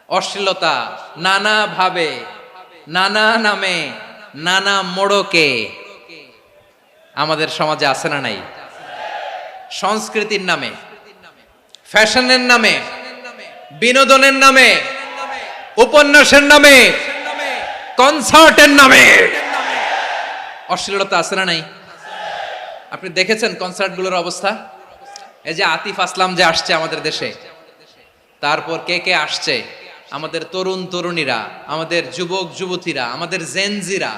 অশ্লীলতা নানা ভাবে, নানা নামে, নানা মোড়কে আমাদের সমাজে আছে না নাই? সংস্কৃতির নামে, ফ্যাশনের নামে, বিনোদনের নামে, উপন্যাসের নামে, কনসার্টের নামে অশ্লীলতা আছে না নাই? আপনি দেখেছেন কনসার্টগুলোর অবস্থা? এই যে আতিফ আসলাম যে আসছে আমাদের দেশে, তারপর কে কে আসছে, আমাদের তরুণ তরুণীরা, আমাদের যুবক যুবতীরা, আমাদের জেনজিরা,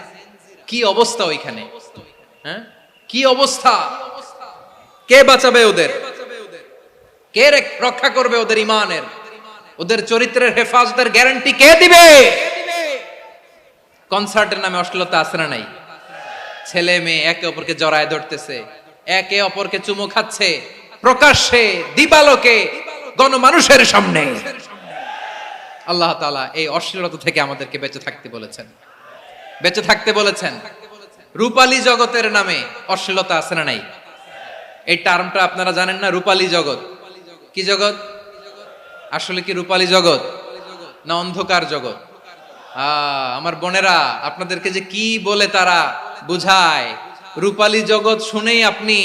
কি অবস্থা ওইখানে? হ্যাঁ, কি অবস্থা? কে বাঁচাবে ওদের? কে রক্ষা করবে ওদের ইমানের, ওদের চরিত্রের হেফাজতের গ্যারান্টি কে দিবে? কনসার্টের নামে অশ্লীলতা আছে না নাই? ছেলে মেয়ে একে অপরকে জড়ায় ধরতেছে, একে অপরকে চুমু খাচ্ছে প্রকাশ্যে, দিবালোকে, গণমানুষের সামনে। আল্লাহ তাআলা এই অশ্লীলতা থেকে আমাদেরকে বেঁচে থাকতে বলেছেন, বেঁচে থাকতে বলেছেন। রূপালী জগতের নামে অশ্লীলতা আছে না নাই? এই টার্মটা আপনারা জানেন না? রূপালী জগৎ কি জগৎ? আসলে কি রূপালী জগৎ না অন্ধকার জগৎ? আমার বোনেরা, আপনাদেরকে যে কি বলে তারা বুঝায়, রূপালী জগৎ শুনেই আপনি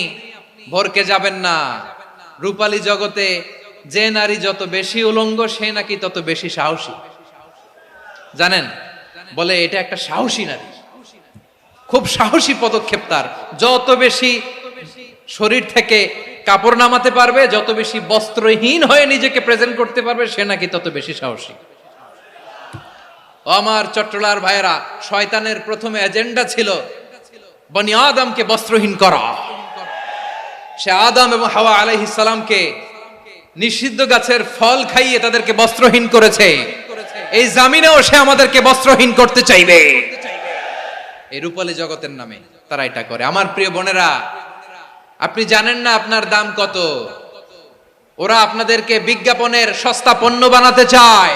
ভরকে যাবেন না। রূপালী জগতে যে নারী যত বেশি উলঙ্গ, সে নাকি তত বেশি সাহসী। জানেন? বলে এটা একটা সাহসী নারী, খুব সাহসী পদক্ষেপ তার। যত বেশি শরীর থেকে কাপড় নামাতে পারবে, যত বেশি বস্ত্রহীন হয়ে নিজেকে প্রেজেন্ট করতে পারবে, সে নাকি তত বেশি সাহসী। আমার চট্টলার ভাইয়েরা, শয়তানের প্রথম এজেন্ডা ছিল বনি আদমকে বস্ত্রহীন করা। সে আদম এবং হাওয়া আলাইহিস সালামকে নিষিদ্ধ গাছের ফল খাইয়ে তাদেরকে বস্ত্রহীন করেছে। এই জামিনেও সে আমাদেরকে বস্ত্রহীন করতে চাইবে। এই রূপালী জগতের নামে তারা এটা করে। আমার প্রিয় বোনেরা, আপনি জানেন না আপনার দাম কত? ওরা আপনাদেরকে বিজ্ঞাপনের সস্তা পণ্য বানাতে চায়।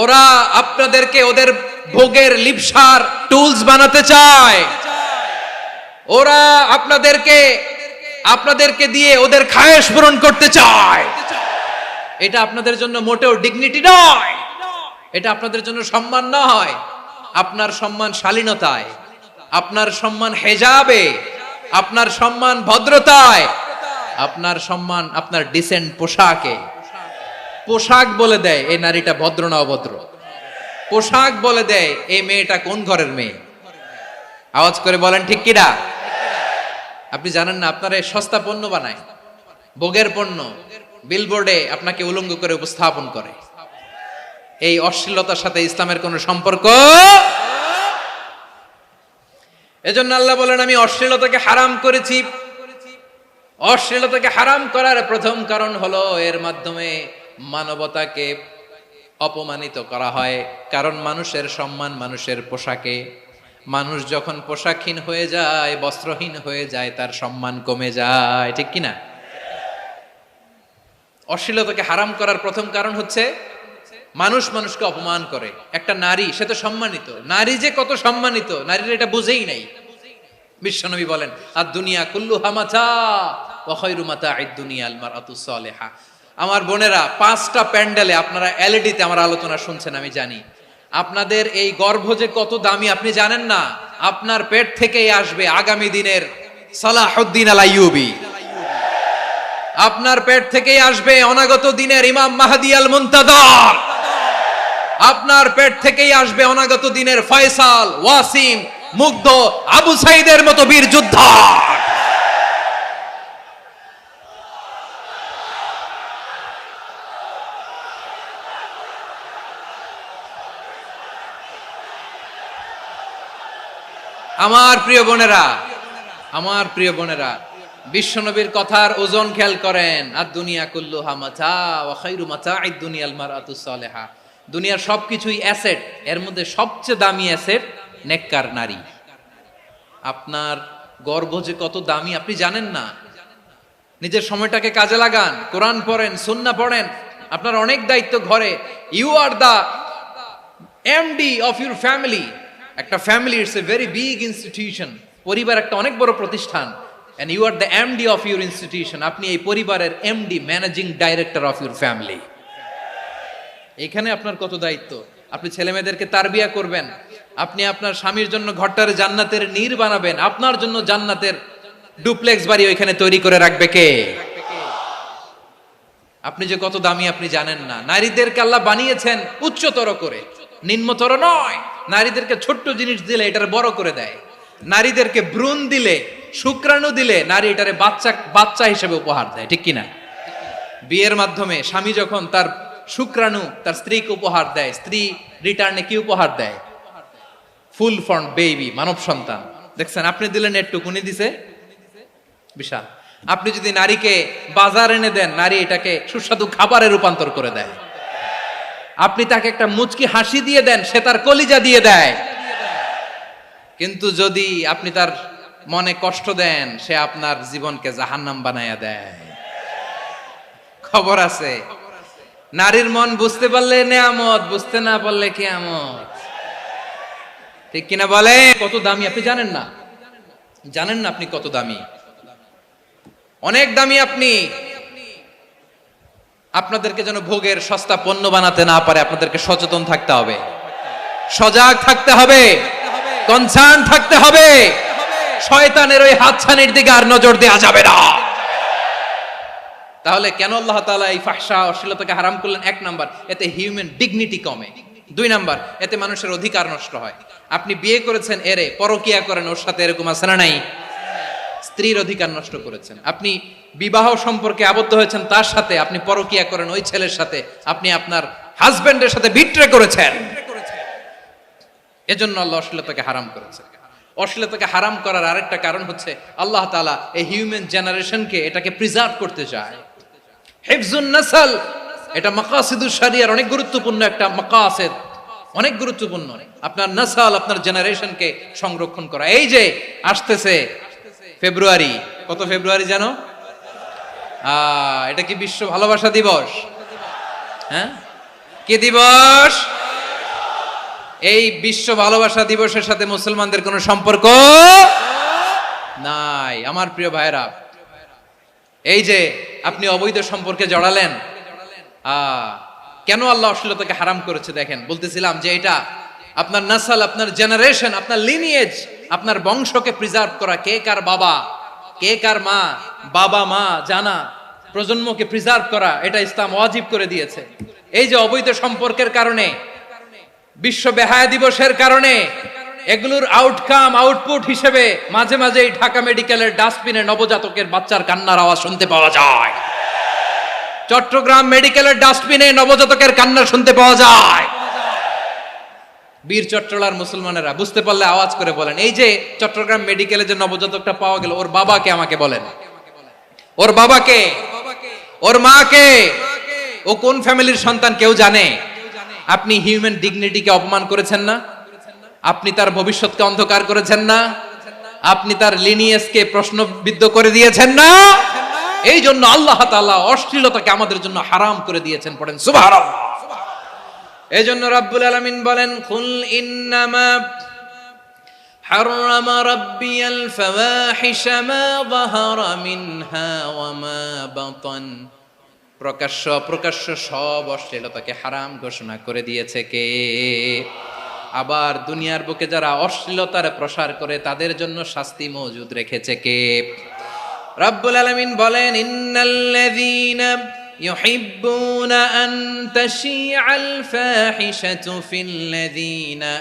ওরা আপনাদেরকে ওদের ভোগের লিপসার টুলস বানাতে চায়। ওরা আপনাদেরকে দিয়ে ওদের খায়েশ পূরণ করতে চায়। এটা আপনাদের জন্য মোটেও ডিগনিটি নয়, এটা আপনাদের জন্য সম্মান নয়। আপনার সম্মান শালীনতায়, আপনার সম্মান হেজাবে, আপনার সম্মান ভদ্রতায়, আপনার সম্মান আপনার ডিসেন্ট পোশাকে। পোশাক বলে দেয় এই নারীটা ভদ্র না অভদ্র। পোশাক বলে দেয় এই মেয়েটা কোন ঘরের মেয়ে। আওয়াজ করে বলেন ঠিক কিনা? আপনি জানেন না, আপনারা সস্তা পণ্য বানায়, ভোগের পণ্য, বিলবোর্ডে আপনাকে উলঙ্গ করে উপস্থাপন করে। এই অশ্লীলতার সাথে ইসলামের কোনো সম্পর্ক। এজন্য আল্লাহ বলেন, আমি অশ্লীলতাকে হারাম করেছি। অশ্লীলতাকে হারাম করার প্রথম কারণ হলো এর মাধ্যমে মানবতাকে অপমানিত করা হয়। কারণ মানুষের সম্মান মানুষের পোশাকে। মানুষ যখন পোশাকহীন হয়ে যায়, বস্ত্রহীন হয়ে যায়, তার সম্মান কমে যায়। ঠিক কিনা? অশ্লীলতাকে হারাম করার প্রথম কারণ হচ্ছে মানুষ মানুষকে অপমান করে। একটা নারী, সে তো সম্মানিত। নারী যে কত সম্মানিত, নারীরা এটা বুঝেই নাই। বিশ্বনবী বলেন, আর দুনিয়া কুল্লুহা মাতা ওয়া খায়রু মাতা'আদ দুনিয়া আল মারআতুস সালিহা। আমার বোনেরা, 5টা প্যান্ডেলে আপনারা এলইডিতে আমার আলোচনা শুনছেন, আমি জানি। আপনাদের এই গর্ভ যে কত দামি আপনি জানেন না। আপনার পেট থেকেই আসবে আগামী দিনের সালাহুদ্দিন আল আইয়ুবী। আপনার পেট থেকেই আসবে অনাগত দিনের ইমাম মাহদী আল মুনতাযর। আপনার পেট থেকেই আসবে অনাগত দিনের ফয়সাল, ওয়াসিম, মুগ্ধ, আবু সাইদের মতো বীর যোদ্ধা। আমার প্রিয় বোনেরা, আমার প্রিয় বোনেরা, বিশ্বনবীর কথার ওজন খেয়াল করেন। আর দুনিয়া কুল্লুহা মাতা ওয়া খায়রু মাতা'আদ দুনিয়াল মারআতুস সালিহা। দুনিয়ার সবকিছুই অ্যাসেট, এর মধ্যে সবচেয়ে দামি অ্যাসেট নেককার নারী। আপনার গর্ভ যে কত দামি আপনি জানেন না। নিজের সময়টাকে কাজে লাগান, কোরআন পড়েন, সুন্নাহ পড়েন। আপনার অনেক দায়িত্ব ঘরে। You are the MD of your family. একটা family it's a very big institution. পরিবার একটা অনেক বড় প্রতিষ্ঠান। and you are the MD of your institution. আপনি এই পরিবারের MD, managing director of your family. এখানে আপনার কত দায়িত্ব। আপনি ছেলে মেয়েদেরকে তারবিয়া করবেন, আপনি আপনার স্বামীর জন্য ঘরটার জান্নাতের নীর বানাবেন, আপনার জন্য জান্নাতের ডুপ্লেক্স বাড়ি ওইখানে তৈরি করে রাখবে কে? আপনি যে কত দামি আপনি জানেন না। নারীদেরকে আল্লাহ বানিয়েছেন উচ্চতর করে, নিম্নতর নয়। নারীদেরকে ছোট্ট জিনিস দিলে এটারে বড় করে দেয়। নারীদেরকে ভ্রূণ দিলে, শুক্রাণু দিলে নারী এটারে বাচ্চা বাচ্চা হিসেবে উপহার দেয়, ঠিক কিনা? বিয়ের মাধ্যমে স্বামী যখন তার শুক্রাণু তার স্ত্রীকে উপহার দেয়, স্ত্রী রিটার্নে কি উপহার দেয়? ফুল ফর্ম বেবি, মানব সন্তান। দেখছেন, আপনি দিলেন একটু, উনি দিছে বিশাল। আপনি যদি নারীকে বাজার এনে দেন, নারী এটাকে সুস্বাদু খাবারে রূপান্তর করে দেয়। আপনি তাকে একটা মুচকি হাসি দিয়ে দেন, সে তার কলিজা দিয়ে দেয়। কিন্তু যদি আপনি তার মনে কষ্ট দেন, সে আপনার জীবনকে জাহান্নাম বানায়া দেয়। খবর আছে, নারীর মন বুঝতে পারলে নেয়ামত, বুঝতে না পারলে কিয়ামত, ঠিক কিনা বলে? কত দামি আপনি জানেন না, জানেন না আপনি কত দামি, অনেক দামি আপনি। আপনাদেরকে যেন ভোগের সস্তা পণ্য বানাতে না পারে, আপনাদেরকে সচেতন থাকতে হবে, সজাগ থাকতে হবে, কনসার্ন থাকতে হবে। শয়তানের ওই হাতছানির দিকে আর নজর দেওয়া যাবে না। তাহলে কেন আল্লাহ তাআলা এই ফাহশা অশ্লীলতাকে হারাম করলেন? এক নাম্বার, এতে হিউম্যান ডিগনিটি কমে। দুই নাম্বার, এতে মানুষের অধিকার নষ্ট হয়। আপনি বিয়ে করেছেন, এরে পরকিয়া করেন, ওর সাথে এরকম আছে না নাই? স্ত্রীর অধিকার নষ্ট করেছেন। আপনি বিবাহ সম্পর্কে আবদ্ধ হয়েছেন তার সাথে, আপনি পরকিয়া করেন ওই ছেলের সাথে, আপনি আপনার হাজবেন্ডের সাথে বিট্রে করেছেন। এজন্য আল্লাহ অশ্লীলতাকে হারাম করেছেন। অশ্লীলতাকে হারাম করার আরেকটা কারণ হচ্ছে আল্লাহ তাআলা এই হিউম্যান জেনারেশনকে এটাকে প্রিজার্ভ করতে চায়। হিফজুন নাসল, এটা মাকাসিদুশ শরিয়ার অনেক গুরুত্বপূর্ণ একটা মাকাসিদ, অনেক গুরুত্বপূর্ণ। আপনার নাসল, আপনার জেনারেশনকে সংরক্ষণ করা। এই যে আসতেছে ফেব্রুয়ারি, কত ফেব্রুয়ারি জানো? এটা কি বিশ্ব ভালোবাসা দিবস? হ্যাঁ, কি দিবস? এই বিশ্ব ভালোবাসা দিবসের সাথে মুসলমানদের কোনো সম্পর্ক নাই। আমার প্রিয় ভাইরা, এই যে আপনি অবৈধ সম্পর্কে জড়ালেন, কেন আল্লাহ অশ্লীলতাকে হারাম করেছে দেখেন। বলতেছিলাম যে এটা আপনার নাসল, আপনার জেনারেশন, আপনার লিনিয়েজ, আপনার বংশকে প্রিজার্ভ করা। কে কার বাবা, কে কার মা, বাবা মা জানা, প্রজন্মকে প্রিজার্ভ করা, এটা ইসলাম ওয়াজিব করে দিয়েছে। এই যে অবৈধ সম্পর্কের কারণে, বিশ্ব বেহায়া দিবসের কারণে, এগুলোর আউটকাম, আউটপুট হিসেবে মাঝে মাঝে ঢাকা মেডিকেলের ডাস্টবিনে নবজাতকের বাচ্চার কান্নার আওয়াজ শুনতে পাওয়া যায়। চট্টগ্রাম মেডিকেলের ডাস্টবিনে নবজাতকের কান্না শুনতে পাওয়া যায়। বীর চট্টলার মুসলমানেরা বুঝতে পারলে আওয়াজ করে বলেন, এই যে চট্টগ্রাম মেডিকেলে যে নবজাতকটা পাওয়া গেল, ওর বাবাকে আমাকে বলেন, ওর বাবাকে, ওর মাকে, ও কোন ফ্যামিলির সন্তান কেউ জানে? আপনি হিউম্যান ডিগনিটিকে অপমান করেছেন না? আপনি তার ভবিষ্যৎকে অন্ধকার করেছেন না? আপনি তার লিনিয়েজকে প্রশ্নবিদ্ধ করে দিয়েছেন না? এই জন্য আল্লাহ তাআলা অশ্লীলতাকে আমাদের জন্য হারাম করে দিয়েছেন। পড়েন সুবহানাল্লাহ। এই জন্য রাব্বুল আলামিন বলেন, কুল ইন্নামা হারামা রাব্বিয়াল ফাওয়াহিশা মা যাহারা মিনহা ওয়া মা বাতান। প্রকাশ্য অপ্রকাশ্য সব অশ্লীলতাকে হারাম ঘোষণা করে দিয়েছে কে? আবার দুনিয়ার বুকে যারা অশ্লীলতার প্রসার করে তাদের জন্য শাস্তি মজুদ রেখেছে কে? রাব্বুল আলামিন বলেন, ইন্নাল্লাযীনা ইউহিব্বুনা আন তাশিআল ফাহিশাতু ফিল্লাযীনা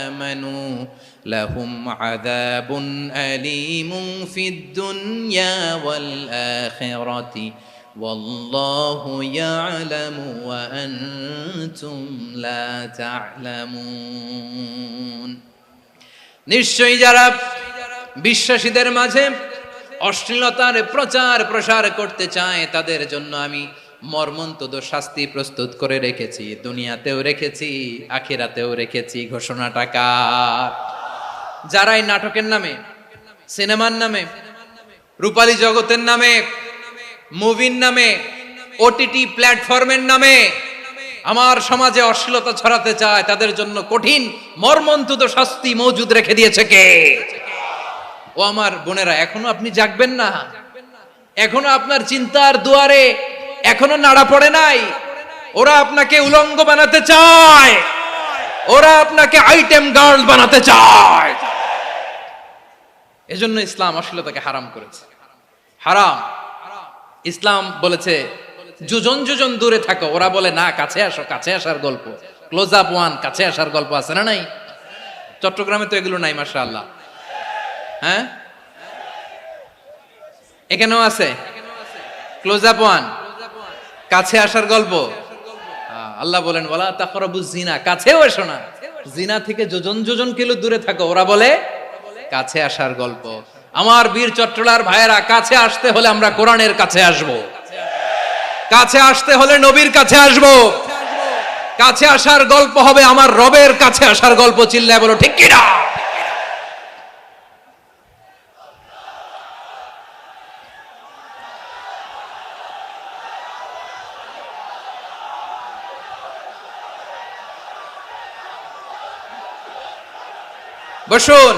আমানু লাহুম আযাবুন আলীমুন ফিদ দুনিয়া ওয়াল আখিরাতি ওয়াল্লাহু ইয়ালামু ওয়া আনতুম লা তা'লামুন। নিশ্চয়ই যারা বিশ্বাসীদের মাঝে অশ্লীলতার প্রচার প্রসার করতে চায় তাদের জন্য আমি মর্মন্তুদ শাস্তি প্রস্তুত করে রেখেছি, দুনিয়াতেও রেখেছি, আখিরাতেও রেখেছি। ঘোষণাটা কার? যারাই নাটকের নামে, সিনেমার নামে, রূপালী জগতের নামে, মুভির নামে, ওটিটি প্ল্যাটফর্মের নামে আমার সমাজে অশ্লীলতা ছড়াতে চায় তাদের জন্য কঠিন মর্মন্তুদ শাস্তি মজুদ রেখে দিয়েছে কে? ও আমার বোনেরা, এখনো আপনি জাগবেন না? এখনো আপনার চিন্তার দুয়ারে এখনো নাড়া পড়ে নাই? ওরা আপনাকে উলঙ্গ বানাতে চায়, ওরা আপনাকে আইটেম গার্ল বানাতে চায়। এজন্য ইসলাম অশ্লীলতাকে হারাম করেছে। হারাম। ইসলাম বলেছে যোজন যোজন দূরে থাকো, ওরা বলে না কাছে আসো, কাছে আসার গল্প, ক্লোজ আপ ওয়ান, কাছে আসার গল্প আছে না নাই? চট্টগ্রামে তো এগুলো নাই মাশাআল্লাহ। হ্যাঁ, এখানেও আছে ক্লোজ আপ ওয়ান, কাছে আসার গল্প। আল্লাহ বলেন ওয়ালা তাকরাবুজ জিনা, কাছেও এসো না, জিনা থেকে যোজন যোজন কিলো দূরে থাকো, ওরা বলে কাছে আসার গল্প। আমার বীর চট্টলার ভাইয়েরা, কাছে আসতে হলে আমরা কোরআনের কাছে আসব, কাছে আসতে হলে নবীর কাছে আসব, কাছে আসার গল্প হবে আমার রবের কাছে আসার গল্প। চিল্লায় বলো ঠিক কিনা? বসুন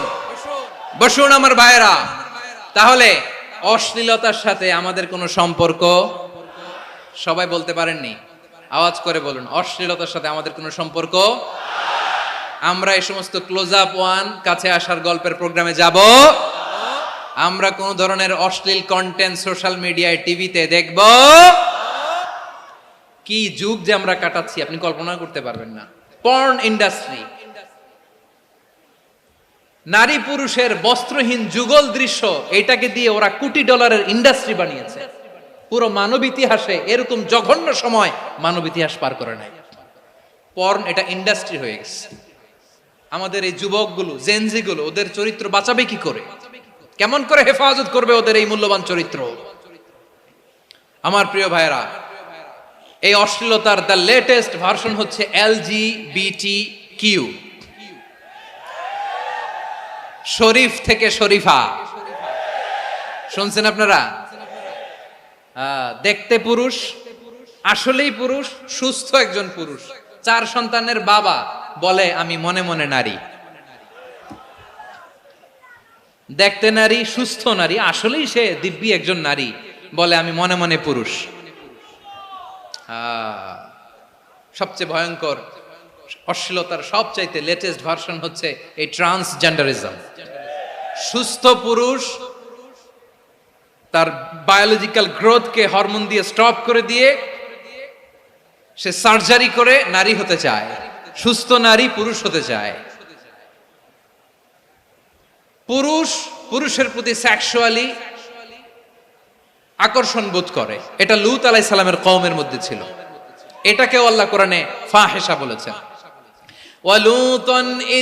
বসুন আমার ভাইয়েরা। তাহলে অশ্লীলতার সাথে আমাদের কোনো সম্পর্ক? সবাই বলতে পারেননি, আওয়াজ করে বলুন, অশ্লীলতার সাথে আমাদের কোনো সম্পর্ক? আমরা এই সমস্ত ক্লোজ আপ ওয়ান, কাছে আসার গল্পের প্রোগ্রামে যাব? আমরা কোন ধরনের অশ্লীল কন্টেন্ট সোশ্যাল মিডিয়ায়, টিভিতে দেখব? কি যুগ যে আমরা কাটাচ্ছি আপনি কল্পনা করতে পারবেন না। পর্ন ইন্ডাস্ট্রি, নারী পুরুষের বস্ত্রহীন যুগল দৃশ্য, এটাকে দিয়ে ওরা কোটি ডলারের ইন্ডাস্ট্রি বানিয়েছে। পুরো মানব ইতিহাসে এরকম জঘন্য সময় মানব ইতিহাস পার করে নাই। পর্ন এটা ইন্ডাস্ট্রি হয়ে গেছে। আমাদের এই যুবকগুলো, জেনজি গুলো, ওদের চরিত্র বাঁচাবে কি করে? কেমন করে হেফাজত করবে ওদের এই মূল্যবান চরিত্র? আমার প্রিয় ভাইরা, এই অশ্লীলতার দ্য লেটেস্ট ভার্সন হচ্ছে LGBTQ, শরীফ থেকে শরীফা। শুনছেন আপনারা? দেখতে পুরুষ, আসলেই পুরুষ, সুস্থ একজন পুরুষ, 4 সন্তানের বাবা, বলে আমি মনে মনে নারী। দেখতে নারী, সুস্থ নারী, আসলেই সে দিব্যি একজন নারী, বলে আমি মনে মনে পুরুষ। সবচেয়ে ভয়ঙ্কর অশ্লীলতার সবচাইতে লেটেস্ট ভার্সন হচ্ছে এই ট্রান্সজেন্ডারিজম। সুস্থ পুরুষ তার বায়োলজিক্যাল গ্রোথকে হরমোন দিয়ে স্টপ করে দিয়ে সে সার্জারি করে নারী হতে চায়, সুস্থ নারী পুরুষ হতে চায়। পুরুষ পুরুষের প্রতি সেক্সুয়ালি আকর্ষণ বোধ করে, এটা লূত আলাইহিস সালামের কওমের মধ্যে ছিল। এটাকেও আল্লাহ কোরআনে ফাহিশা বলেছেন। ওয়ালুতান ইয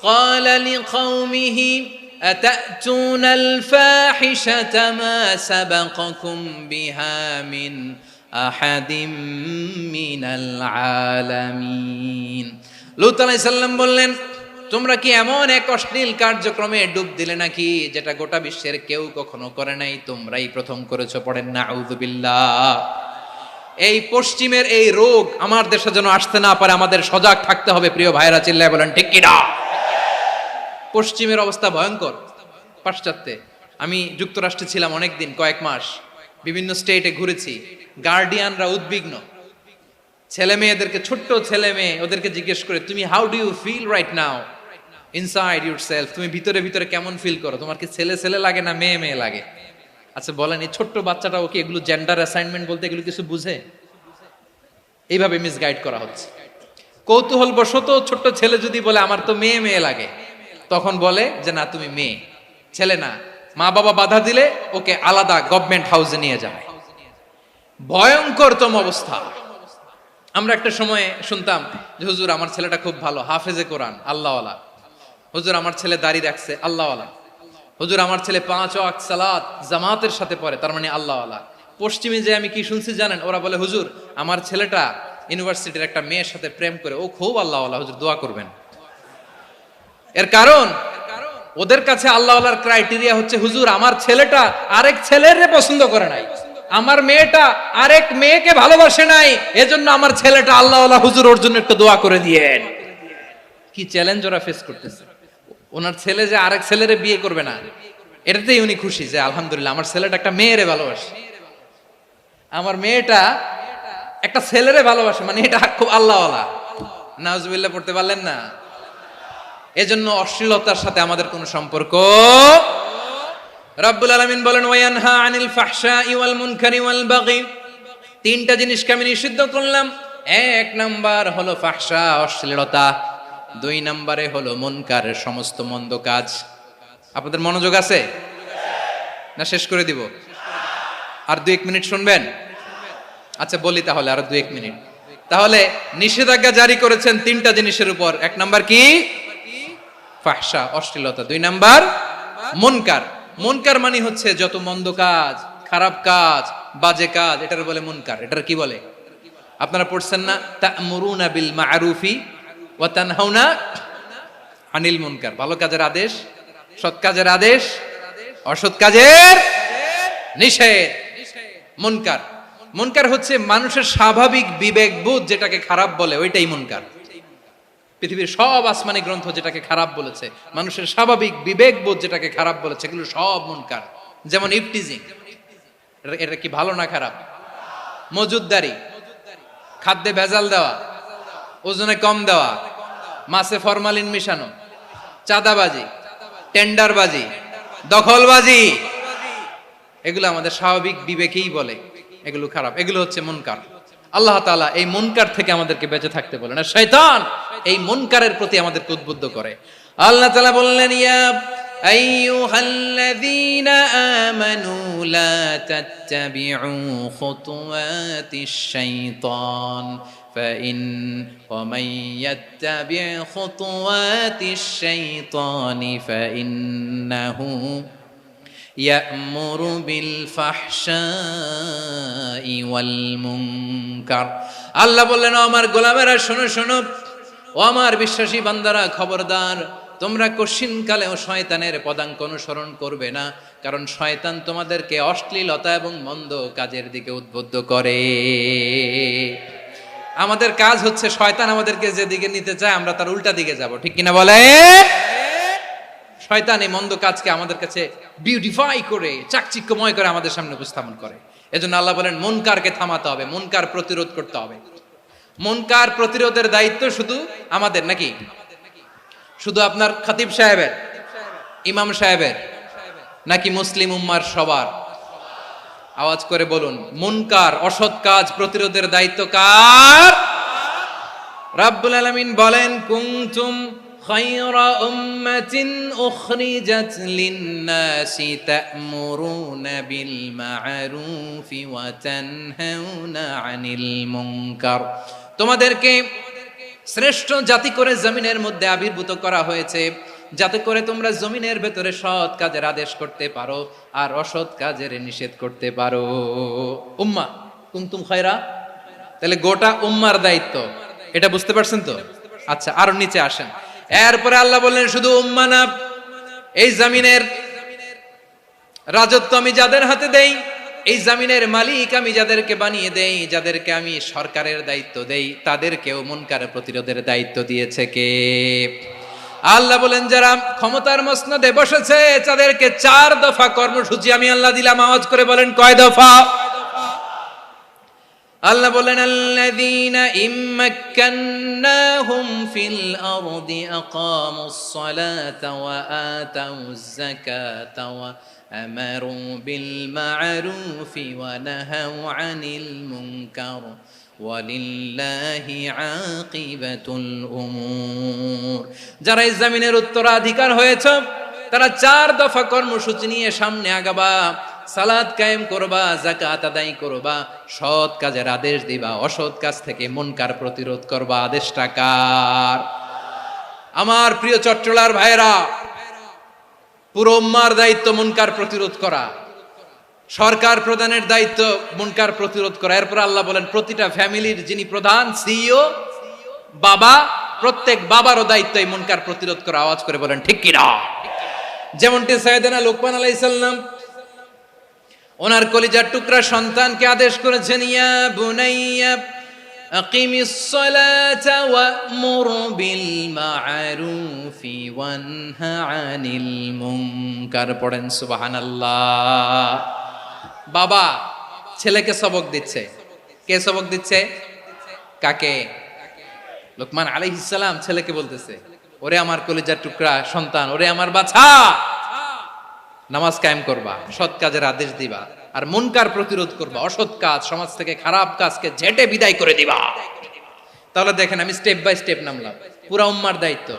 ক্বালা লিকাওমিহি আতাতুনাল ফাহিশাতা মা সাবাকাকুম বিহা মিন আহাদিম মিনাল আলামিন। লূত আলাইহিস সালাম বললেন, তোমরা কি এমন এক অশ্লীল কার্যক্রমে ডুব দিলে নাকি যেটা গোটা বিশ্বের কেউ কখনো করে নাই, তোমরাই প্রথম করেছো। পড়েন নাউযুবিল্লাহ। এই পশ্চিমের এই রোগ আমার দেশে যেন আসতে না পারে, আমাদের সজাগ থাকতে হবে। প্রিয় ভাইরা, চিল্লায় বলেন ঠিক কিনা? পশ্চিমের অবস্থা ভয়ঙ্কর। পাশ্চাত্যে, আমি যুক্তরাষ্ট্রে ছিলাম অনেকদিন, কয়েক মাস, বিভিন্ন স্টেটে ঘুরেছি। গার্ডিয়ানরা উদ্বিগ্ন, ছেলে মেয়েদেরকে, ছোট্ট ছেলে মেয়ে, ওদেরকে জিজ্ঞেস করে, তুমি how do you feel right now inside yourself? তুমি ভিতরে ভিতরে কেমন ফিল করো? তোমার কি ছেলে ছেলে লাগে না মেয়ে মেয়ে লাগে? আচ্ছা বলেন, এই ছোট্ট বাচ্চাটা ওকে এগুলো জেন্ডার অ্যাসাইনমেন্ট বলতে এগুলো কিছু বুঝে? এইভাবে মিসগাইড করা হচ্ছে। কৌতূহল বশত ছোট্ট ছেলে যদি বলে আমার তো মেয়ে মেয়ে লাগে, তখন বলে যে না তুমি মেয়ে, ছেলে না। মা বাবা বাধা দিলে ওকে আলাদা গভর্নমেন্ট হাউসে নিয়ে যায়। ভয়ঙ্করতম অবস্থা। আমরা একটা সময়ে শুনতাম যে হুজুর আমার ছেলেটা খুব ভালো, হাফেজে কোরআন, আল্লাহওয়ালা। হুজুর আমার ছেলে দাড়ি রাখছে, আল্লাহওয়ালা। হুজুর আমার ছেলে 5 ওয়াক্ত সালাত জামাতের সাথে পড়ে, তার মানে আল্লাহওয়ালা। পশ্চিমে যে আমি কি শুনছি জানেন? ওরা বলে হুজুর আমার ছেলেটা ইউনিভার্সিটির একটা মেয়ের সাথে প্রেম করে, ও খুব আল্লাহওয়ালা, হুজুর দোয়া করবেন। এর কারণ ওদের কাছে আল্লাহওয়ালার ক্রাইটেরিয়া হচ্ছে হুজুর আমার ছেলেটা আরেক ছেলের পছন্দ করে নাই, আমার মেয়েটা আরেক মেয়েকে ভালোবাসে নাই, এজন্য আমার ছেলেটা আল্লাহওয়ালা, হুজুর ওর জন্য একটু দোয়া করে দিয়েন। কি চ্যালেঞ্জ ওরা ফেস করতেছে। ওনার ছেলে যে আরেক ছেলেরে বিয়ে করবে না, এটাতেই উনি খুশি যে আলহামদুলিল্লাহ আমার ছেলেটা একটা মেয়েরে ভালোবাসে, আমার মেয়েটা একটা ছেলেরে ভালোবাসে, মানে এটা খুব আল্লাহওয়ালা। নাউজুবিল্লাহ পড়তে পারলেন না? এজন্য অশ্লীলতার সাথে আমাদের কোনো সম্পর্ক। রাব্বুল আলামিন বলেন ওয়ায়ানহা আনিল ফাহশাই ওয়াল মুনকারি ওয়াল বাগি, তিনটা জিনিসকে আমি নিষিদ্ধ করলাম। এক নাম্বার হলো ফাহশা, অশ্লীলতা। দুই নম্বরে হলো মুনকার, সমস্ত মন্দ কাজ। আপনাদের মনোযোগ আছে না? শেষ করে দিব? আর 2-1 মিনিট শুনবেন? আচ্ছা বলি তাহলে, আর 2-1 মিনিট। তাহলে নিষেধাজ্ঞা জারি করেছেন তিনটা জিনিসের উপর। এক নাম্বার কি? ফাহশা, অশ্লীলতা। দুই নাম্বার মুনকার। মুনকার মানে হচ্ছে যত মন্দ কাজ, খারাপ কাজ, বাজে কাজ, এটার বলে মুনকার। এটার কি বলে? আপনারা পড়ছেন না, তা'মুরুনা বিল মা'রুফি ওয়া তানহাউনা আনিল মুনকার। ভালো কাজের আদেশ, সৎ কাজের আদেশ, অসৎ কাজের নিষেধ। মুনকার, মুনকার হচ্ছে মানুষের স্বাভাবিক বিবেকবোধ যেটাকে খারাপ বলে, ওইটাই মুনকার। পৃথিবীর সব আসমানি গ্রন্থ যেটাকে খারাপ বলেছে, মানুষের স্বাভাবিক বিবেকবোধ যেটাকে খারাপ বলেছে, এগুলো সব মুনকার। যেমন ইফটিজিং, এটা কি ভালো না খারাপ? মজুদদারি, খাদ্যে ভেজাল দেওয়া, ওজনে কম দেওয়া, মাছে ফরমালিন মিশানো, চাঁদাবাজি, টেন্ডারবাজি, দখলবাজি, এগুলো আমাদের স্বাভাবিক বিবেকেই বলে এগুলো খারাপ, এগুলো হচ্ছে মুনকার। আল্লাহ তাআলা এই মুনকার থেকে আমাদেরকে বেঁচে থাকতে বলেন, আর শয়তান এই মুনকারের প্রতি আমাদেরকে উদ্বুদ্ধ করে। আল্লাহ তাআলা বললেন, ইয়া আইয়ুহাল্লাযীনা আমানু লা তাত্তাবিউ খুতুওয়াতিশ শাইতান ومن يتبع خطوات الشيطان فإنه يأمر بالفحشاء والمنكر। আল্লাহ বললেন, আমার গোলামেরা শোনো শোনো, ও আমার বিশ্বাসী বান্দারা খবরদার, তোমরা কশিনকালেও শয়তানের পদাঙ্ক অনুসরণ করবে না, কারণ শয়তান তোমাদেরকে অশ্লীলতা এবং মন্দ কাজের দিকে উদ্বুদ্ধ করে। আমাদের কাজ হচ্ছে শয়তান আমাদেরকে যেদিকে নিতে চায় আমরা তার উল্টা দিকে যাব, ঠিক কিনা বলে? শয়তান এই মন্দ কাজকে আমাদের কাছে বিউটিফাই করে, চাকচিক্যময় করে আমাদের সামনে উপস্থাপন করে। এজন্য আল্লাহ বলেন মুনকারকে থামাতে হবে, মুনকার প্রতিরোধ করতে হবে। মুনকার প্রতিরোধের দায়িত্ব শুধু আমাদের নাকি? শুধু আপনার খতিব সাহেবের, ইমাম সাহেবের, নাকি মুসলিম উম্মার সবার? আওয়াজ করে বলুন, মুনকার, অসৎ কাজ প্রতিরোধের দায়িত্ব কার? রাব্বুল আলামিন বলেন, কুনতুম খায়রা উম্মাতিন উখরিজাত লিন-নাসি তা'মুরুনা বিল মা'রুফি ওয়া তানহাউনা আনিল মুনকার। তোমাদেরকে শ্রেষ্ঠ জাতি করে জমিনের মধ্যে আবির্ভূত করা হয়েছে, যাতে করে তোমরা জমিনের ভেতরে সৎ কাজের আদেশ করতে পারো আর অসৎ কাজের নিষেধ করতে পারো। উম্মাহ কুনতুম খায়রা, তাহলে গোটা উম্মার দায়িত্ব, এটা বুঝতে পারছেন তো? আচ্ছা, আরো নিচে আসেন। এরপরে আল্লাহ বললেন, শুধু উম্মাহ না, এই জমিনের রাজত্ব আমি যাদের হাতে দেই, এই জমিনের মালিক আমি যাদেরকে বানিয়ে দেই, যাদেরকে আমি সরকারের দায়িত্ব দেই, তাদেরকেও মুনকার প্রতিরোধের দায়িত্ব দিয়েছে কে? আল্লাহ বলেন, যারা ক্ষমতার মসনদে বসেছে তাদেরকে 4 দফা কর্মসূচি আমি আল্লাহ দিলাম। আওয়াজ করে বলেন, কয় দফা? আল্লাহ বলেন, আল্লাযীনা ইম্মাক্কান্নাহুম ফিল আরদি আকামুস সালাতা ওয়া আতাউয যাকাতা ওয়া আমারু বিল মা'রুফি ওয়া নাহাউ আনিল মুনকার ওয়ালিল্লাহি আকিবাতুল উমুর। যারা এই জমিনের উত্তরাধিকার হয়েছে তারা 4 দফা কর্মসূচি নিয়ে সামনে আগাবা। সালাত কায়েম করবা, যাকাত আদায় করবা, সৎ কাজের আদেশ দিবা, অসৎ কাজ থেকে মুনকার প্রতিরোধ করবা। আদেশটা কার? আমার প্রিয় চট্টলার ভাইরা, পুরো উম্মার দায়িত্ব মুনকার প্রতিরোধ করা, সরকার প্রধানের দায়িত্ব মুনকার প্রতিরোধ করা। এরপর আল্লাহ বলেন, প্রতিটা ফ্যামিলির যিনি প্রধান, সিইও, বাবা, প্রত্যেক বাবারও দায়িত্ব এই মুনকার প্রতিরোধ করা। আওয়াজ করে বলেন ঠিক কিনা? যেমনটি সাইয়েদনা লোকমান আলাইহিস সালাম ওনার কলিজার টুকরা সন্তানকে আদেশ করেছেন, ইয়া বুনাইয়া আকিমিস সালাতা ওয়া'মুর বিল মা'রুফি ওয়ানহা আনিল মুনকার। পড়েন সুবহানাল্লাহ। বাবা ছেলেকে সবক দিচ্ছে, কে সবক দিচ্ছে? কাকে? লোকমান আলাইহিস সালাম ছেলেকে বলতেছে, ওরে আমার কলিজার টুকরা সন্তান, ওরে আমার বাছা, নামাজ কায়েম করবা, সৎ কাজের আদেশ দিবা, আর মুনকার প্রতিরোধ করবা, অসৎ কাজ, সমাজ থেকে খারাপ কাজকে ঝেঁটে বিদায় করে দিবা। তাহলে দেখেন, আমি স্টেপ বাই স্টেপ নামলাম। পুরা উম্মার দায়িত্ব,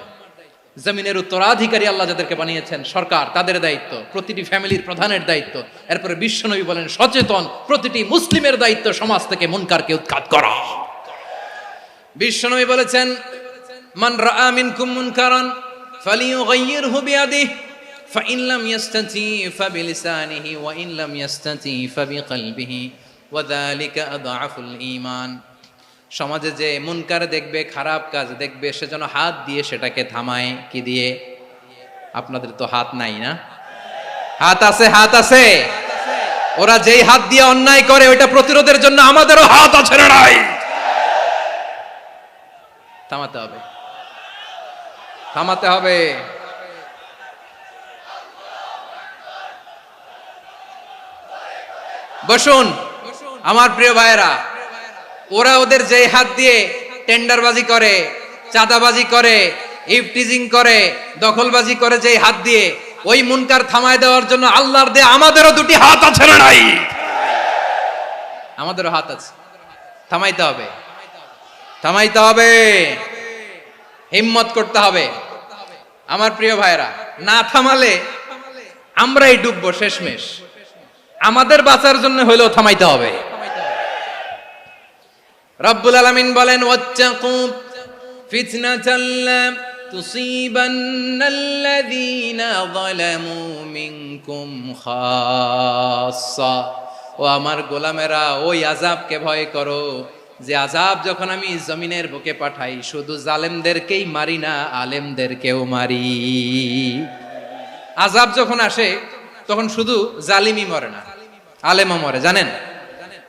জমিনের উত্তরাধিকারী আল্লাহ যাদেরকে বানিয়েছেন সরকার, তাদের দায়িত্ব, প্রতিটি ফ্যামিলির প্রধানের দায়িত্ব, এরপরে বিশ্বনবী বলেন সচেতন প্রতিটি মুসলিমের দায়িত্ব সমাজ থেকে মুনকারকে উৎখাত করা। বিশ্বনবী বলেছেন, মান রাআ মিনকুম মুনকারান ফালিয়ুগাইয়িরহু বিয়াদিহি ফাইন লাম ইয়াস্তাতি ফাবিলিসানিহি ওয়া ইন লাম ইয়াস্তাতি ফাবিকলবিহি ওয়া যালিকা আযআফুল ঈমান। সমাজে যে মুনকার দেখবে, খারাপ কাজ দেখবে, সে যেন হাত দিয়ে সেটাকে থামায়। কি দিয়ে? আপনাদের তো হাত নাই না? হাত আছে, হাত আছে। ওরা যেই হাত দিয়ে অন্যায় করে ওইটা প্রতিরোধের জন্য আমাদেরও হাত আছে না নাই? থামাতে হবে, থামাতে হবে। বসুন আমার প্রিয় ভাইয়েরা, ওরা ওদের যে হাত দিয়ে টেন্ডারবাজি করে, চাঁদাবাজি করে, ইফটিজিং করে, দখলবাজি করে, যে হাত দিয়ে, ওই মুনকার থামায় দেওয়ার জন্য আল্লাহর দেয়া আমাদেরও দুটি হাত আছে না নাই? আমাদেরও হাত আছে, থামাইতে হবে, থামাইতে হবে, হিম্মত করতে হবে। আমার প্রিয় ভাইয়েরা, না থামালে আমরাই ডুববো শেষমেশ। আমাদের বাঁচার জন্য হইলেও থামাইতে হবে। রব্বুল আলামিন বলেন, ওয়াত্তাকু ফিতনাতাল লা তুসিবান্নাল্লাযীনা যালামু মিনকুম খাসসা। ও আমার গোলামেরা, ওই আযাবকে ভয় করো যে আযাব যখন আমি জমিনের বুকে পাঠাই, শুধু জালেমদেরকেই মারি না, আলেমদেরকেও মারি। আযাব যখন আসে তখন শুধু জালিমই মরে না, আলেমও মরে। জানেন,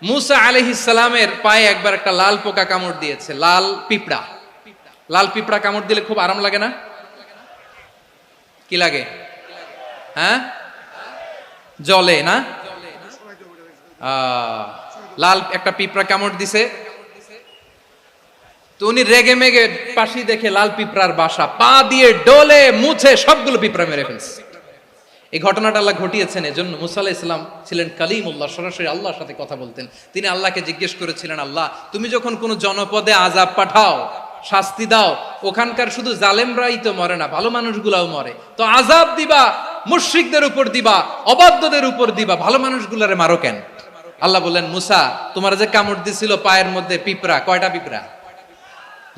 মুসা আলাইহিস সালামের পায়ে একবার একটা লাল পোকা কামড় দিয়েছে, লাল পিঁপড়া। লাল পিঁপড়া কামড় দিলে খুব আরাম লাগে না? কি লাগে? হ্যাঁ, জ্বলে না? লাল একটা পিঁপড়া কামড় দিছে, তো উনি রেগে মেগে পাশি দেখে লাল পিঁপড়ার বাসা, পা দিয়ে ডলে মুছে সবগুলো পিঁপড়া মেরে ফেলছে। এই ঘটনাটা আল্লাহ ঘটিয়েছেন এজন্য। মুসা আলাইহিস সালাম ছিলেন কালিমুল্লাহ, সরাসরি আল্লাহর সাথে কথা বলতেন। তিনি আল্লাহকে জিজ্ঞেস করেছিলেন, আল্লাহ তুমি যখন কোনো জনপদে আযাব পাঠাও, শাস্তি দাও, ওখানকার শুধু জালেমরাই তো মরে না, ভালো মানুষগুলাও মরে, তো আযাব দিবা মুশরিকদের উপর দিবা, অবাধ্যদের উপর দিবা, ভালো মানুষগুলারে মারো কেন? আল্লাহ বললেন, মুসা তোমার যে কামড় দিছিল পায়ের মধ্যে পিঁপড়া, কয়টা পিঁপড়া?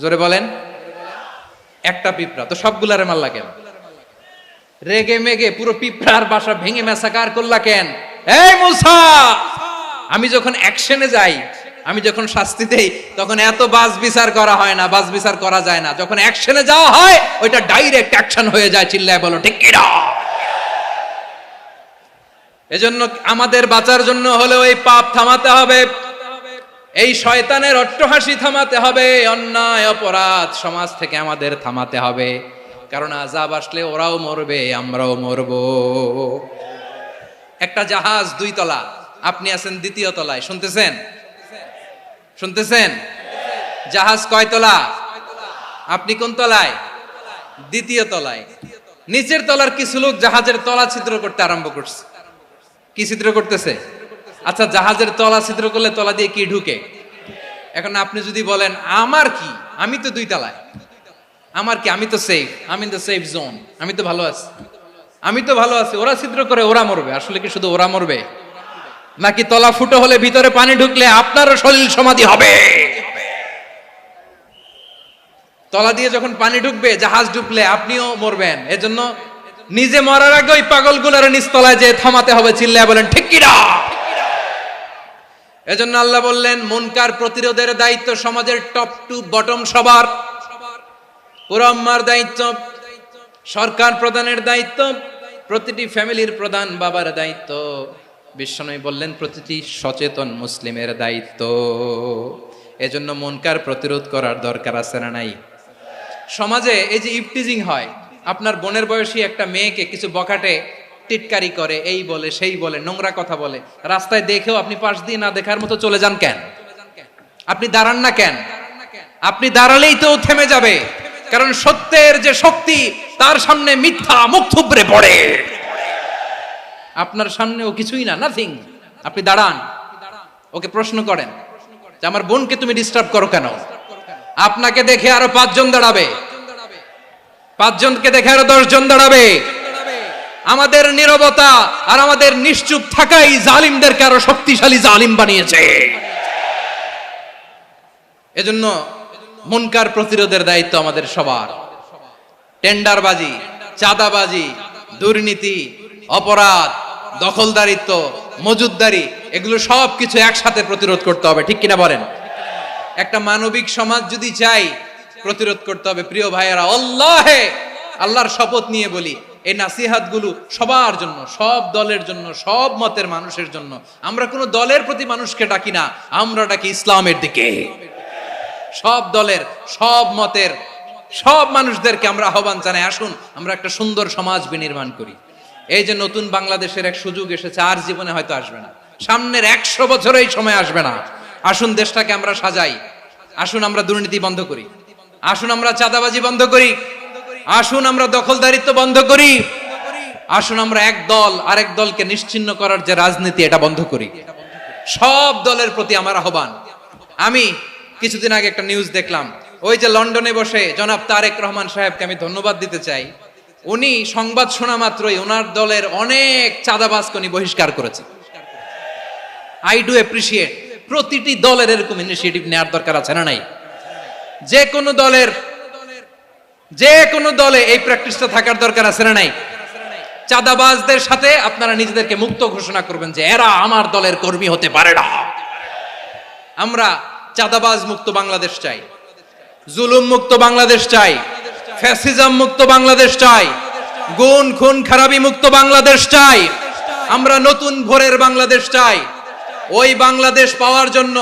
জোরে বলেন। একটা পিঁপড়া, তো সবগুলারে মারলা কেন? রেগে মেগে পুরো পিঁপড়ার বাসা ভেঙে ম্যাসাকার করলা কেন? এই মুসা, আমি যখন অ্যাকশনে যাই, আমি যখন শাস্তি দেই, তখন এত বাস বিচার করা হয় না, বাস বিচার করা যায় না। যখন অ্যাকশনে যাওয়া হয়, ওইটা ডাইরেক্ট অ্যাকশন হয়ে যায়। চিল্লায় বলো ঠিক কি না? এজন্য আমাদের বাঁচার জন্য হলেও এই পাপ থামাতে হবে, এই শয়তানের অট্টহাসি থামাতে হবে, অন্যায় অপরাধ সমাজ থেকে আমাদের থামাতে হবে। কারণ আযাব আসলে ওরাও মরবে, আমরাও মরব। একটা জাহাজ 2 তলা, আপনি আছেন 2য় তলায়, শুনতেছেন? শুনতেছেন? জাহাজ কয় তলা? আপনি কোন তলায়? 2য় তলায়। নিচের তলার কিছু লোক জাহাজের তলা ছিদ্র করতে আরম্ভ করছে। কি ছিদ্র করতেছে? আচ্ছা, জাহাজের তলা ছিদ্র করলে তলা দিয়ে কি ঢুকে? এখন আপনি যদি বলেন আমার কি, আমি তো 2 তলায়, আমার কি, আমি তো সেফ, আমি ইন দ্য সেফ জোন, আমি তো ভালো আছি, আমি তো ভালো আছি, ওরা ছিদ্র করে ওরা মরবে। আসলে কি শুধু ওরা মরবে, নাকি তলা ফুটো হলে ভিতরে পানি ঢুকলে আপনারও শরীর সমাধি হবে? তলা দিয়ে যখন পানি ঢুকবে, জাহাজ ঢুকলে আপনিও মরবেন। এজন্য নিজে মরার আগে ওই পাগলগুলোর নিচতলায় যে থামাতে হবে। চিল্লায় বলেন ঠিক কি না? এজন্য আল্লাহ বললেন, মুনকার প্রতিরোধের দায়িত্ব সমাজের টপ টু বটম সবার। পুরো উম্মার দায়িত্ব, সরকার প্রধানের দায়িত্ব, প্রতিটি ফ্যামিলির প্রধান বাবার দায়িত্ব। বিশ্বনবী বললেন প্রতিটি সচেতন মুসলিমের দায়িত্ব। এজন্য মুনকার প্রতিরোধ করার দরকার আছে না নাই? সমাজে এই যে ইফটিজিং হয়, আপনার বোনের বয়সী একটা মেয়েকে কিছু বখাটে টিটকারি করে, এই বলে সেই বলে, নোংরা কথা বলে, রাস্তায় দেখেও আপনি পাশ দিয়ে না দেখার মতো চলে যান কেন? আপনি দাঁড়ান না কেন? আপনি দাঁড়ালেই তো থেমে যাবে, কারণ সত্যের যে শক্তি তার সামনে মিথ্যা মুখ থুবড়ে পড়ে। আপনার সামনে ও কিছুই না, নাথিং। আপনি দাঁড়ান, ওকে প্রশ্ন করেন যে আমার বোনকে তুমি ডিস্টার্ব করো কেন? আপনাকে দেখে আরো 5 জন দাঁড়াবে, 5 জনকে দেখে আরো 10 জন দাঁড়াবে। আমাদের নীরবতা আর আমাদের নিশ্চুপ থাকাই জালিমদেরকে আরো শক্তিশালী জালিম বানিয়েছে। এজন্য মুনকার প্রতিরোধের দায়িত্ব আমাদের সবার। টেন্ডারবাজি, চাঁদাবাজি, দুর্নীতি, অপরাধ, দখলদারিত্ব, মজুদদারি, এগুলো সব কিছু একসাথে প্রতিরোধ করতে হবে, ঠিক কিনা বলেন? একটা মানবিক সমাজ যদি চাই, প্রতিরোধ করতে হবে। প্রিয় ভাইয়েরা, আল্লাহর শপথ নিয়ে বলি, এই নাসিহাত গুলো সবার জন্য, সব দলের জন্য, সব মতের মানুষের জন্য। আমরা কোনো দলের প্রতি মানুষকে ডাকি না, আমরা ডাকি ইসলামের দিকে। সব দলের, সব মতের, সব মানুষদেরকে আমরা আহ্বান জানাই, আসুন আমরা একটা সুন্দর সমাজ বিনির্মাণ করি। এই যে নতুন বাংলাদেশের এক সুযোগ এসেছে, আর জীবনে হয়তো আসবে না, সামনের 100 বছরে এই সময় আসবে না। আসুন দেশটাকে আমরা সাজাই, আসুন আমরা দুর্নীতি বন্ধ করি, আসুন আমরা চাঁদাবাজি বন্ধ করি, আসুন আমরা দখলদারিত্ব বন্ধ করি, আসুন আমরা এক দল আরেক দলকে নিশ্চিহ্ন করার যে রাজনীতি, এটা বন্ধ করি। সব দলের প্রতি আমার আহ্বান। আমি কিছুদিন আগে একটা নিউজ দেখলাম, ওই যে লন্ডনে বসে জনাব তারেক রহমান সাহেবকে আমি ধন্যবাদ দিতে চাই। উনি সংবাদ শোনা মাত্রই ওনার দলের অনেক চাঁদাবাজকে উনি বহিষ্কার করেছে। I do appreciate. প্রতিটি দলের এরকম ইনিশিয়েটিভ নেওয়ার দরকার আছে না নাই? যে কোনো দলে এই প্র্যাকটিসটা থাকার দরকার আছে না নাই? চাঁদাবাজদের সাথে আপনারা নিজেদেরকে মুক্ত ঘোষণা করবেন যে এরা আমার দলের কর্মী হতে পারে না। আমরা চাঁদাবাজ মুক্ত বাংলাদেশ চাই, জুলুম মুক্ত বাংলাদেশ চাই, ফ্যাসিজম মুক্ত বাংলাদেশ চাই, গুণ খুন খারাপি মুক্ত বাংলাদেশ চাই। আমরা নতুন ভোরের বাংলাদেশ চাই। ওই বাংলাদেশ পাওয়ার জন্য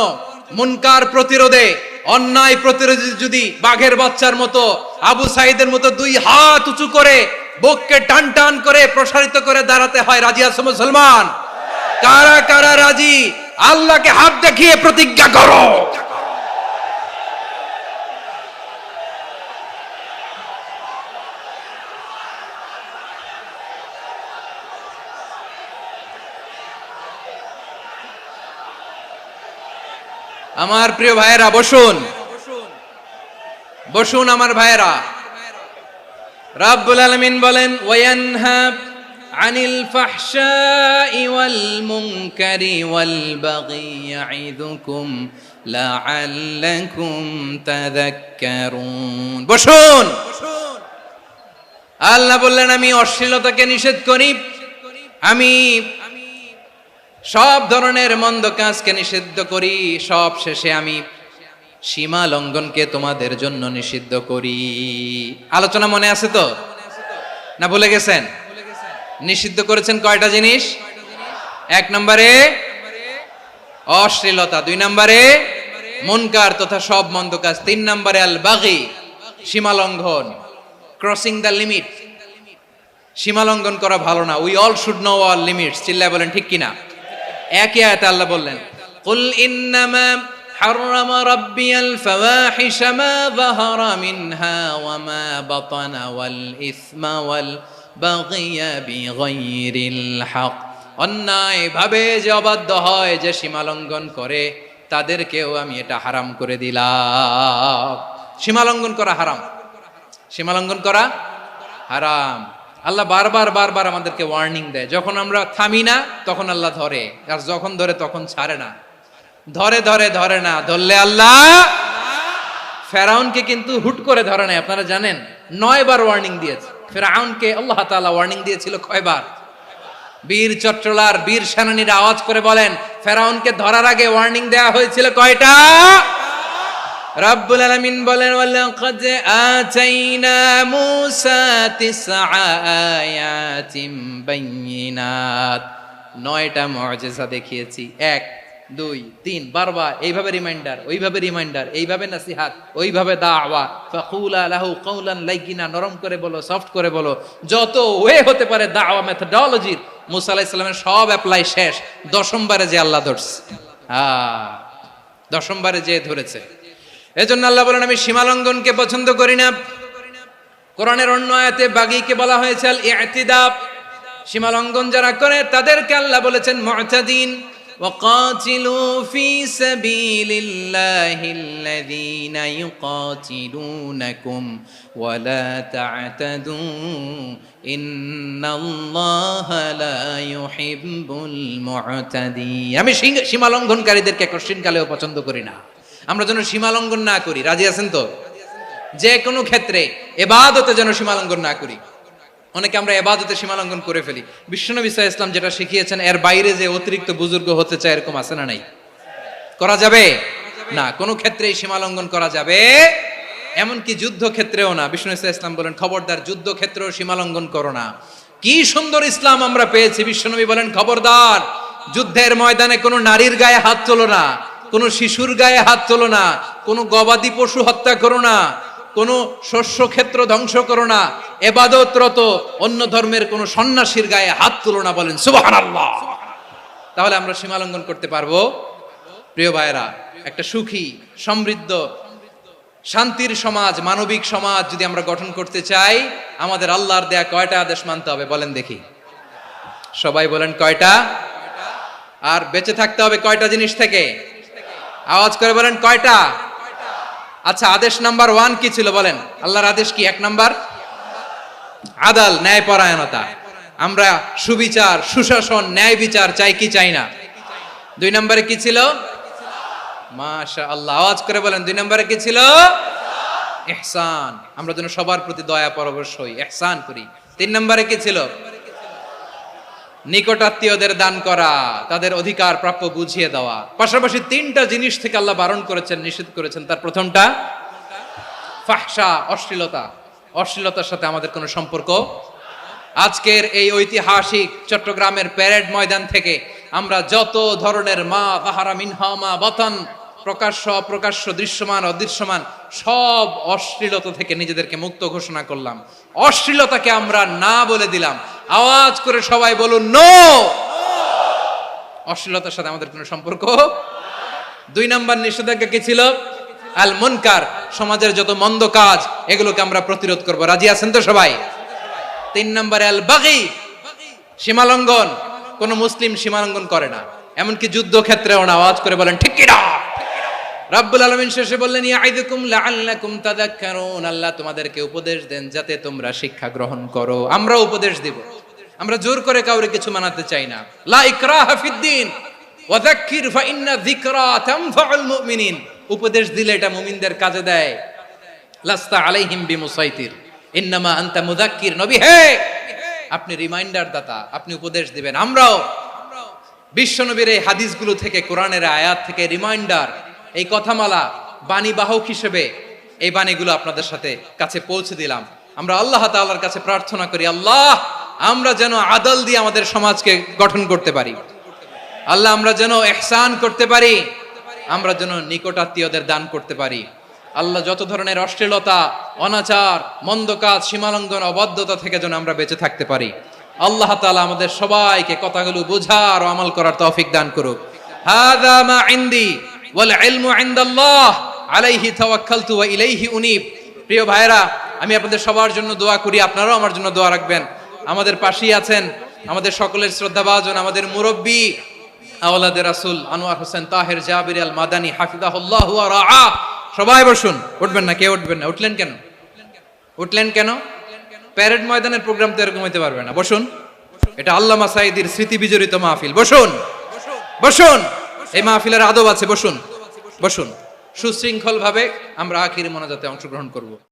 মুনকার প্রতিরোধে, অন্যায় প্রতিরোধে যদি বাঘের বাচ্চার মতো, আবু সাইদের মতো 2 হাত উঁচু করে, বুককে টান টান করে প্রসারিত করে দাঁড়াতে হয়, রাজি আছো মুসলমান? কারা কারা রাজি? আল্লাহকে হাত দেখিয়ে প্রতিজ্ঞা করো। আমার প্রিয় ভাইয়েরা, বসুন বসুন আমার ভাইয়েরা। রাব্বুল আলামিন বলেন, ওয়ায়ানহা আনিল ফাহশাই ওয়াল মুনকারি ওয়াল বাগি ইয়াইদুকুম লাআল্লাকুম তাযাক্কারুন। বসুন। আল্লাহ বললেন, আমি অশ্লীলতাকে নিষেধ করি, আমি সব ধরনের মন্দ কাজকে নিষিদ্ধ করি, সব শেষে আমি সীমা লঙ্ঘনকে তোমাদের জন্য নিষিদ্ধ করি। আলোচনা মনে আছে তো, না ভুলে গেছেন? নিষিদ্ধ করেছেন কয়টা জিনিস? 1 নম্বরে অশ্লীলতা, 2 নম্বরে মুনকার তথা সব মন্দ কাজ, 3 নম্বরে আল বাগি, সীমা লঙ্ঘন, ক্রসিং দ্য লিমিট। সীমা লঙ্ঘন করা ভালো না। We all should know our limits. চিল্লায় বলেন ঠিক কিনা? একই আয়াতে আল্লাহ বললেন, কুল ইন্নামা হাররামা রাব্বিয়াল ফাওয়াহিশা মা যাহারা মিনহা ওয়া মা বাতানা ওয়াল ইসমা ওয়াল বাগিয়া বিগাইরিল হক। অন্যায় ভাবে যে অবাধ্য হয়, যে সীমা লঙ্ঘন করে, তাদেরকেও আমি এটা হারাম করে দিলাম। সীমা লঙ্ঘন করা হারাম, সীমা লঙ্ঘন করা হারাম। আল্লাহ বারবার বারবার আমাদেরকে ওয়ার্নিং দেয়। যখন আমরা থামি না তখন আল্লাহ ধরে, আর যখন ধরে তখন ছাড়ে না। ধরে ধরে ধরে না, ধরলে আল্লাহ। ফেরাউনকে কিন্তু হুট করে ধরে নাই, আপনারা জানেন 9 বার ওয়ার্নিং দিয়েছে। ফেরাউনকে আল্লাহ তাআলা ওয়ার্নিং দিয়েছিল কয়বার? বীর চট্টলার বীর সেনানীরা আওয়াজ করে বলেন, ফেরাউনকে ধরার আগে ওয়ার্নিং দেয়া হয়েছিল কয়টা? রাব্বুল আলামিন বলেন, ওয়ালাকাদ আতাইনা মূসা 9 আয়াতিন বাইয়িনাত। 9টা মুআজিজা দেখিয়েছি। 1 2 3 বারবার এইভাবে রিমাইন্ডার, ওইভাবে রিমাইন্ডার, এইভাবে নসিহত, ওইভাবে দাওয়া। ফাকুলা লাহু কাওলান লাইয়িনা, নরম করে বলো, সফট করে বলো, যত ওয়ে হতে পারে দাওয়া মেথডোলজির। মূসা আলাইহিস সালামের সব অ্যাপ্লাই শেষ, 10ম বারে যে আল্লাহ ধরছে। দশমবারে যে ধরেছে। এজন্য আল্লাহ বলেন আমি সীমালঙ্ঘনকে পছন্দ করি না। কোরআনের অন্য আয়াতে বাগীকে বলা হয়েছে আল ইতিদা, সীমালঙ্ঘন যারা করে তাদেরকে আল্লাহ বলেছেন মুতাদিন। ওয়াকাতিলু ফি সাবিলিল্লাহিল্লাযীনা ইউকাতিলুনাকুম ওয়ালা তা'তাদু ইন্নাল্লাহা লা ইউহিব্বুল মু'তাদিন। আমি সীমালঙ্ঘনকারীদেরকে কোশ্চিনকালেও পছন্দ করি না। আমরা যেন সীমালঙ্ঘন না করি, রাজি আছেন তো? যে কোনো ক্ষেত্রে ইবাদতে যেন সীমালঙ্ঘন না করি। অনেকে আমরা ইবাদতে সীমালঙ্ঘন করে ফেলি। বিশ্বনবী সাল্লাল্লাহু আলাইহি ওয়াসাল্লাম যেটা শিখিয়েছেন এর বাইরে যে অতিরিক্ত বুজুর্গ হতে চায় এরকম আছে না নাই? করা যাবে না, কোনো ক্ষেত্রেই সীমালঙ্ঘন করা যাবে, এমনকি যুদ্ধ ক্ষেত্রেও না। বিশ্বনবী সাল্লাল্লাহু আলাইহি ওয়াসাল্লাম বলেন খবরদার যুদ্ধ ক্ষেত্রেও সীমালঙ্ঘন করো না। কি সুন্দর ইসলাম আমরা পেয়েছি। বিশ্বনবী বলেন খবরদার যুদ্ধের ময়দানে কোনো নারীর গায়ে হাত তোলো না, কোনো শিশুর গায়ে হাত তোলো না, কোনো গবাদি পশু হত্যা করো না, কোনো শস্য ক্ষেত্র ধ্বংস করো না, ইবাদতরত অন্য ধর্মের কোনো সন্ন্যাসীর গায়ে হাত তুলো না। বলেন সুবহানাল্লাহ। তাহলে আমরা সীমালঙ্ঘন করতে পারবো? প্রিয় ভাইরা, একটা সুখী, সমৃদ্ধ, শান্তির সমাজ, মানবিক সমাজ যদি আমরা গঠন করতে চাই, আমাদের আল্লাহর দেয়া কয়টা আদেশ মানতে হবে বলেন দেখি? সবাই বলেন কয়টা? আর বেঁচে থাকতে হবে কয়টা জিনিস থেকে? আওয়াজ করে বলেন কয়টা? আচ্ছা, আদেশ নাম্বার 1 কি ছিল বলেন? আল্লাহর আদেশ কি? 1 নাম্বার আদাল, ন্যায়পরায়ণতা। আমরা সুবিচার, সুশাসন, ন্যায় বিচার চাই কি চাই না? 2 নম্বরে কি ছিল? মাশাআল্লাহ, আওয়াজ করে বলেন 2 নম্বরে কি ছিল? ইহসান। আমরা যেন সবার প্রতি দয়া পরবশ হই, ইহসান করি। 3 নম্বরে কি ছিল? নিকটাত্মীয়দের দান করা, তাদের অধিকার প্রাপ্য বুঝিয়ে দেওয়া। পাশাপাশি 3টা জিনিস থেকে আল্লাহ বারণ করেছেন, নিষেধ করেছেন। তার প্রথমটা ফাহশা, অশ্লীলতা। অশ্লীলতার সাথে আমাদের কোনো সম্পর্ক। আজকের এই ঐতিহাসিক চট্টগ্রামের প্যারেড ময়দান থেকে আমরা যত ধরনের মা তাহারা মিনহা মা বাতান, প্রকাশ্য অপ্রকাশ্য, দৃশ্যমান অদৃশ্যমান, সব অশ্লীলতা থেকে নিজেদেরকে মুক্ত ঘোষণা করলাম। অশ্লীলতাকে আমরা না বলে দিলাম। আওয়াজ করে সবাই বলুন নো। অশ্লীলতার সাথে আমাদের কোনো সম্পর্ক। 2 নম্বর নিষেধাজ্ঞা কি ছিল? আল মুনকার, সমাজের যত মন্দ কাজ এগুলোকে আমরা প্রতিরোধ করব। রাজি আছেন তো সবাই? 3 নম্বরে আল বাগী, সীমালঙ্ঘন। কোন মুসলিম সীমালঙ্ঘন করে না, এমনকি যুদ্ধ ক্ষেত্রেও না। আওয়াজ করে বলেন ঠিক কি না? রাব্বুল আলামিন শেষে বললেন ইয়াইদুকুম লাআল্লাকুম তাযাক্কারুন। আল্লাহ তোমাদেরকে উপদেশ দেন যাতে তোমরা শিক্ষা গ্রহণ করো। আমরা উপদেশ দেব, আমরা জোর করে কাউরে কিছু মানাতে চাই না। লা ইকরাহা ফিদ্দিন ওয়া যাক্কির ফা ইন্না যিকরা তানফাউল মুমিনিন। উপদেশ দিলে এটা মুমিনদের কাজে দেয়। লাস্তা আলাইহিম বিমুসাইতির ইন্নামা আনতা মুযাক্কির। নবী হে, আপনি রিমাইন্ডার দাতা, আপনি উপদেশ দিবেন। আমরাও বিশ্বনবীর এই হাদিসগুলো থেকে, কোরআনের আয়াত থেকে রিমাইন্ডার, এই কথামালা, বাণী বাহক হিসেবে এই বাণীগুলো আপনাদের সাথে কাছে পৌঁছে দিলাম। আমরা আল্লাহ তাআলার কাছে প্রার্থনা করি, আল্লাহ আমরা যেন আদল দিয়ে আমাদের সমাজকে গঠন করতে পারি। আল্লাহ আমরা যেন ইহসান করতে পারি, আমরা যেন নিকটাত্মীয়দের দান করতে পারি। আল্লাহ যত ধরনের অশ্লীলতা, অনাচার, মন্দ কাজ, সীমালঙ্ঘন, অবাধ্যতা থেকে যেন আমরা বেঁচে থাকতে পারি। আল্লাহ তাআলা আমাদের সবাইকে কথাগুলো বোঝার ও আমল করার তৌফিক দান করুক। হাযা মা ইনদি ওয়াল ইলমু ইনদাল্লাহ আলাইহি তাওয়াক্কালতু ওয়া ইলাইহি উনীব। প্রিয় ভাইরা, আমি আপনাদের সবার জন্য দোয়া করি, আপনারাও আমার জন্য দোয়া রাখবেন। আমাদের পাশেই আছেন আমাদের সকলের শ্রদ্ধাভাজন, আমাদের মুরব্বী আওলাদে রাসূল আনোয়ার হোসেন তাহের জাবির আল মাদানী হাফিজাহুল্লাহ ওয়া রাআ। সবাই বসুন। উঠবেন না, কেউ উঠবেন না। উঠলেন কেন? উঠলেন কেন? প্যারেড ময়দানের প্রোগ্রাম তো এরকম হইতে পারবে না। বসুন, এটা আল্লামা সাঈদীর স্মৃতি বিজড়িত মাহফিল। বসুন, বসুন। এই মাহফিলের আদব আছে। বসুন, বসুন। সুশৃঙ্খল ভাবে আমরা আখির মোনাজাতে অংশগ্রহণ করব।